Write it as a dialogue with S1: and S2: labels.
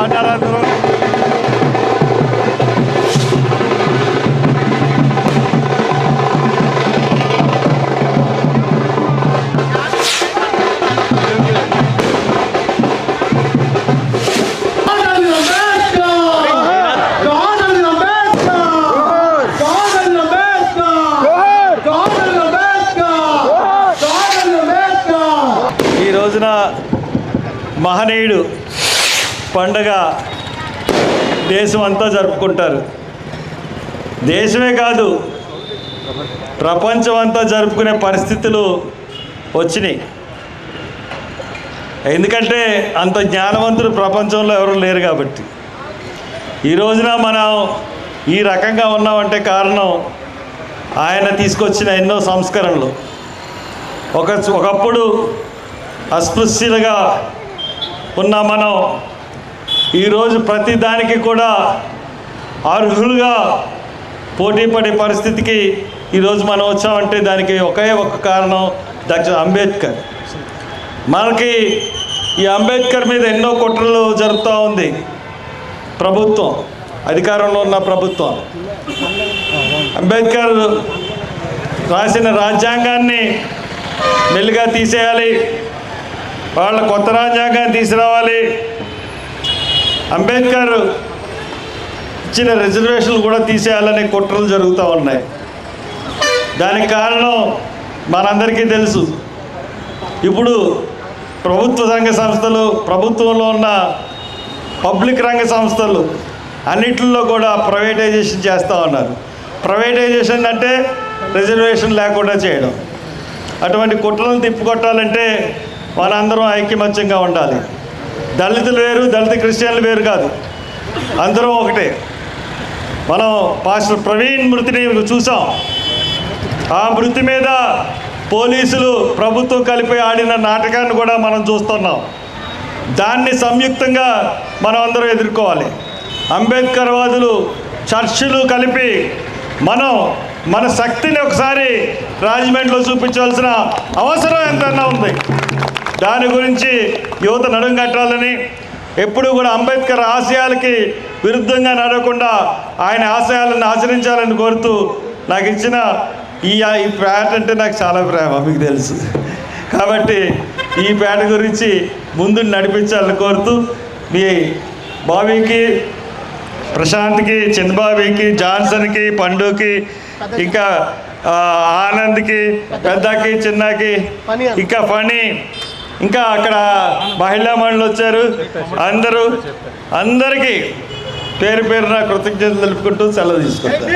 S1: బాగున్నారు అందరూ. ఈ రోజున మహనీయుడు పండగ దేశం అంతా జరుపుకుంటారు. దేశమే కాదు, ప్రపంచం అంతా జరుపుకునే పరిస్థితులు వచ్చినాయి. ఎందుకంటే అంత జ్ఞానవంతులు ప్రపంచంలో ఎవరు లేరు కాబట్టి. ఈ రోజున మనం ఈ రకంగా ఉన్నామంటే కారణం ఆయన తీసుకొచ్చిన ఎన్నో సంస్కరణలు. ఒకప్పుడు అస్పృశ్యులుగా ఉన్న మనం ఈరోజు ప్రతి దానికి కూడా అర్హులుగా పోటీ పడే పరిస్థితికి ఈరోజు మనం వచ్చామంటే దానికి ఒకే ఒక కారణం డాక్టర్ అంబేద్కర్. మనకి ఈ అంబేద్కర్ మీద ఎన్నో కుట్రలు జరుపుతూ ఉంది ప్రభుత్వం, అధికారంలో ఉన్న ప్రభుత్వం. అంబేద్కర్ రాసిన రాజ్యాంగాన్ని మెల్లిగా తీసేయాలి, వాళ్ళ కొత్త రాజ్యాంగాన్ని తీసుకురావాలి. అంబేద్కర్ ఇచ్చిన రిజర్వేషన్లు కూడా తీసేయాలనే కుట్రలు జరుగుతూ ఉన్నాయి. దానికి కారణం మనందరికీ తెలుసు. ఇప్పుడు ప్రభుత్వ రంగ సంస్థలు, ప్రభుత్వంలో ఉన్న పబ్లిక్ రంగ సంస్థలు అన్నిటిలో కూడా ప్రైవేటైజేషన్ చేస్తూ ఉన్నారు. ప్రైవేటైజేషన్ అంటే రిజర్వేషన్ లేకుండా చేయడం. అటువంటి కుట్రలను తిప్పుకొట్టాలంటే మనందరం ఐక్యమత్యంగా ఉండాలి. దళితులు వేరు, దళిత క్రిస్టియన్లు వేరు కాదు, అందరం ఒకటే. మనం పాస్టర్ ప్రవీణ్ మృతిని చూసాం. ఆ మృతి మీద పోలీసులు ప్రభుత్వం కలిపి ఆడిన నాటకాన్ని కూడా మనం చూస్తున్నాం. దాన్ని సంయుక్తంగా మనం అందరం ఎదుర్కోవాలి. అంబేద్కర్ వాదులు, చర్చిలు కలిపి మన శక్తిని ఒకసారి రాజమండ్రిలో చూపించాల్సిన అవసరం ఎంతైనా ఉంది. దాని గురించి యువత నడుం కట్టాలని, ఎప్పుడూ కూడా అంబేద్కర్ ఆశయాలకి విరుద్ధంగా నడవకుండా ఆయన ఆశయాలను ఆచరించాలని కోరుతూ, నాకు ఇచ్చిన ఈ పేట అంటే నాకు చాలా ప్రేమ, మీకు తెలుసు. కాబట్టి ఈ పేట గురించి ముందు నడిపించాలని కోరుతూ, మీ బాబీకి, ప్రశాంత్కి, చంద్రబాబుకి, జాన్సన్కి, పండుకి, ఇంకా ఆనంద్కి, పెద్దకి, చిన్నకి, ఇంకా ఫణి, ఇంకా అక్కడ మహిళా మండలి వచ్చారు, అందరికీ పేరు పేరున కృతజ్ఞతలు తెలుపుకుంటూ సెలవు తీసుకుంటాను.